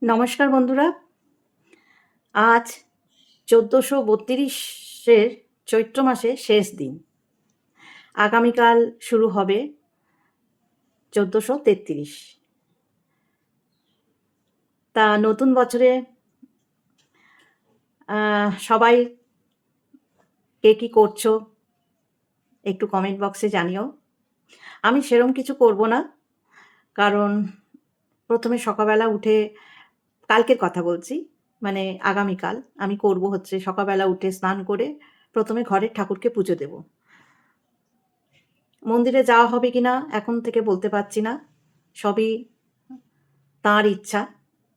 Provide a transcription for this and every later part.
নমস্কার বন্ধুরা। আজ ১৪৩২-এর চৈত্র মাসের শেষ দিন। আগামীকাল শুরু হবে ১৪৩৩। তা নতুন বছরে সবাই কে কী করছো একটু কমেন্ট বক্সে জানিও। আমি সেরম কিছু করব না, কারণ প্রথমে সকালবেলা উঠে, কালকের কথা বলছি, মানে আগামীকাল আমি করব হচ্ছে সকালবেলা উঠে স্নান করে প্রথমে ঘরের ঠাকুরকে পুজো দেব। মন্দিরে যাওয়া হবে কিনা এখন থেকে বলতে পারছি না, সবই তাঁর ইচ্ছা,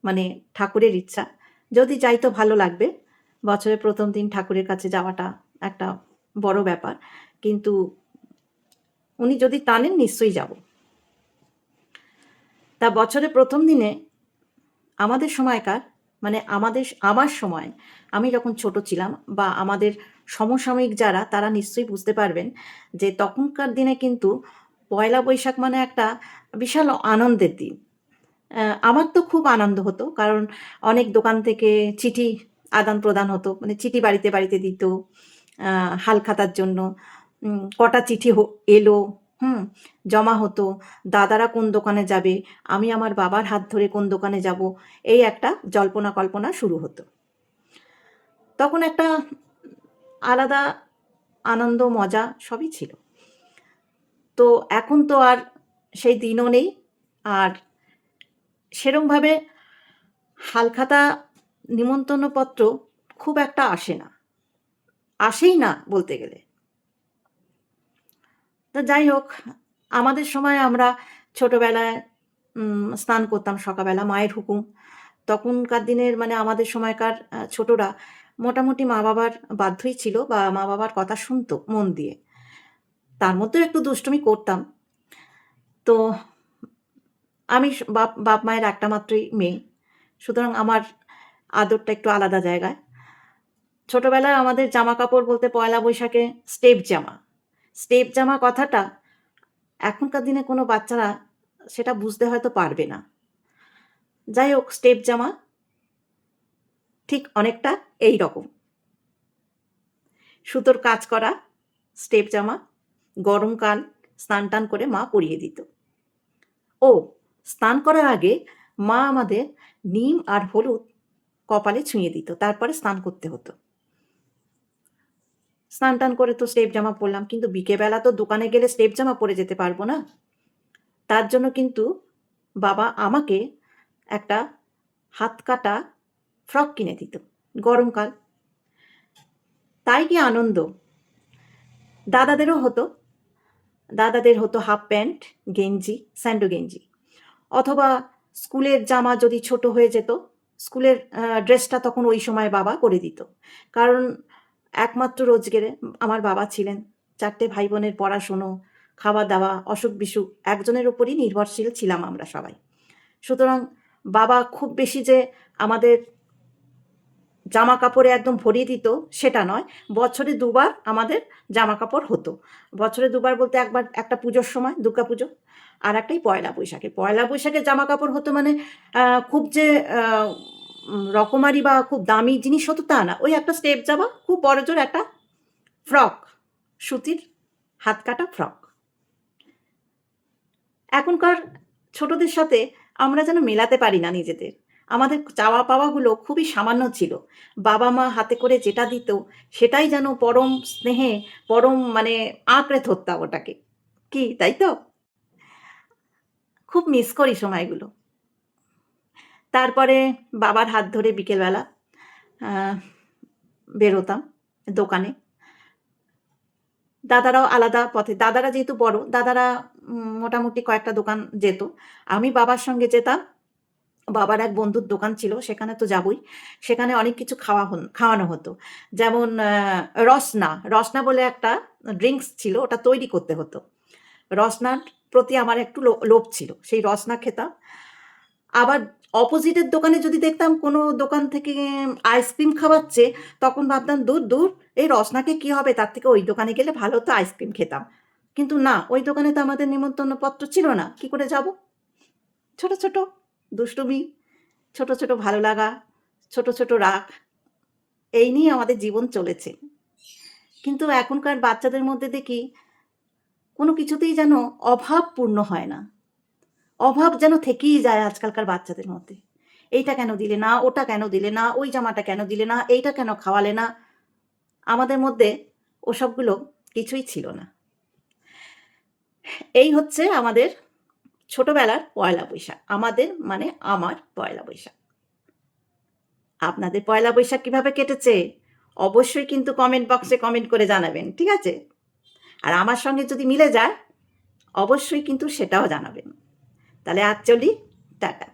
মানে ঠাকুরের ইচ্ছা। যদি যাই তো ভালো লাগবে, বছরের প্রথম দিন ঠাকুরের কাছে যাওয়াটা একটা বড় ব্যাপার, কিন্তু উনি যদি টানেন নিশ্চয়ই যাব। তা বছরের প্রথম দিনে আমাদের সময়কার, মানে আমার সময়, আমি যখন ছোট ছিলাম বা আমাদের সমসাময়িক যারা, তারা নিশ্চয়ই বুঝতে পারবেন যে তখনকার দিনে কিন্তু পয়লা বৈশাখ মানে একটা বিশাল আনন্দের দিন। আমার তো খুব আনন্দ হতো, কারণ অনেক দোকান থেকে চিঠি আদান প্রদান হতো, মানে চিঠি বাড়িতে বাড়িতে দিত হালখাতার জন্য। কটা চিঠি এলো, জমা হতো, দাদারা কোন দোকানে যাবে, আমি আমার বাবার হাত ধরে কোন দোকানে যাব, এই একটা জল্পনা কল্পনা শুরু হতো। তখন একটা আলাদা আনন্দ মজা সবই ছিল। তো এখন তো আর সেই দিনও নেই, আর সেরমভাবে হালখাতা নিমন্ত্রণপত্র খুব একটা আসে না, আসেই না বলতে গেলে। তা যাই হোক, আমাদের সময় আমরা ছোটবেলায় স্নান করতাম সকালবেলা, মায়ের হুকুম। তখনকার দিনের, মানে আমাদের সময়কার ছোটরা মোটামুটি মা বাবার বাধ্যই ছিল, বা মা বাবার কথা শুনতো মন দিয়ে। তার মধ্যেও একটু দুষ্টুমি করতাম। তো আমি বাপ মায়ের একটা মাত্রই মেয়ে, সুতরাং আমার আদরটা একটু আলাদা জায়গায়। ছোটবেলায় আমাদের জামা কাপড় বলতে পয়লা বৈশাখে স্টেপ জামা। স্টেপ জামা কথাটা এখনকার দিনে কোনো বাচ্চারা সেটা বুঝতে হয়তো পারবে না। যাই হোক, স্টেপ জামা ঠিক অনেকটা এই রকম। সুতোর কাজ করা স্টেপ জামা, গরমকাল স্নান টান করে মা পরিয়ে দিত। ও স্নান করার আগে মা আমাদের নিম আর হলুদ কপালে ছুঁয়ে দিত, তারপরে স্নান করতে হতো। স্নান টান করে তো স্টেপ জামা পরলাম, কিন্তু বিকেলবেলা তো দোকানে গেলে স্টেপ জামা পরে যেতে পারবো না। তার জন্য কিন্তু বাবা আমাকে একটা হাত কাটা ফ্রক কিনে দিত, গরমকাল। তাই কি আনন্দ! দাদাদেরও হতো, দাদাদের হতো হাফ প্যান্ট, গেঞ্জি, স্যান্ডো গেঞ্জি। অথবা স্কুলের জামা যদি ছোট হয়ে যেত, স্কুলের ড্রেসটা তখন ওই সময় বাবা করে দিত। কারণ একমাত্র রোজগেরে আমার বাবা ছিলেন। ৪ টে ভাই বোনের পড়াশুনো, খাওয়া-দাওয়া, অসুখ-বিসুখ একজনের উপরই নির্ভরশীল ছিলাম আমরা সবাই। সুতরাং বাবা খুব বেশি যে আমাদের জামাকাপড়ে একদম ভরিয়ে দিত সেটা নয়। বছরে ২ বার আমাদের জামাকাপড় হতো। বছরে ২ বার বলতে একবার একটা পুজোর সময়, দুর্গাপুজো, আর একটাই পয়লা বৈশাখে। পয়লা বৈশাখে জামাকাপড় হতো মানে খুব যে আ রকমারি বা খুব দামি জিনিস হতো তা না। ওই একটা স্টেপ জামা, খুব বড়জোর একটা ফ্রক, সুতির হাতকাটা ফ্রক। এখনকার ছোটদের সাথে আমরা যেন মেলাতে পারি না নিজেদের। আমাদের চাওয়া পাওয়াগুলো খুবই সামান্য ছিল। বাবা-মা হাতে করে যেটা দিত, সেটাই যেন পরম স্নেহে, পরম মানে আঁকড়ে ধরতাম ওটাকে। কি, তাই তো? খুব মিস করি সময়গুলো। তারপরে বাবার হাত ধরে বিকেলবেলা আ বেরোতাম দোকানে। দাদারাও আলাদা পথে। দাদারা যেহেতু বড়, দাদারা মোটামুটি কয়েকটা দোকান যেত। আমি বাবার সঙ্গে যেতাম। বাবার এক বন্ধুর দোকান ছিল, সেখানে তো যাবোই। সেখানে অনেক কিছু খাওয়ানো হতো। যেমন রসনা, রসনা বলে একটা ড্রিংকস ছিল, ওটা তৈরি করতে হতো। রসনার প্রতি আমার একটু লোভ ছিল। সেই রসনা খেতাম। আবার অপোজিটের দোকানে যদি দেখতাম কোনো দোকান থেকে আইসক্রিম খাওয়াচ্ছে, তখন ভাবতাম, "দূর, দূর, এই রসনাকে কি হবে? তার থেকে ওই দোকানে গেলে ভালো হতো, আইসক্রিম খেতাম।" কিন্তু না, ওই দোকানে তো আমাদের নিমন্ত্রণপত্র ছিল না। কি করে যাব? ছোট, ছোট দুষ্টুমি। ছোট ছোট ভালো লাগা, ছোট ছোট রাগ, এই নিয়ে আমাদের জীবন চলেছে। কিন্তু এখনকার বাচ্চাদের মধ্যে দেখি কোনো কিছুতেই যেন অভাব পূর্ণ হয় না। অভাব যেন থেকেই যায় আজকালকার বাচ্চাদের মধ্যে। এইটা কেন দিলে না, ওটা কেন দিলে না, ওই জামাটা কেন দিলে না, এইটা কেন খাওয়ালে না। আমাদের মধ্যে ওসবগুলো কিছুই ছিল না। এই হচ্ছে আমাদের ছোটবেলার পয়লা বৈশাখ। আমাদের মানে আমার পয়লা বৈশাখ। আপনাদের পয়লা বৈশাখ কিভাবে কেটেছে? অবশ্যই কিন্তু কমেন্ট বক্সে কমেন্ট করে জানাবেন, ঠিক আছে? আর আমার সঙ্গে যদি মিলে যায়, অবশ্যই কিন্তু সেটাও জানাবেন। তাহলে আজ চলি, টাটা।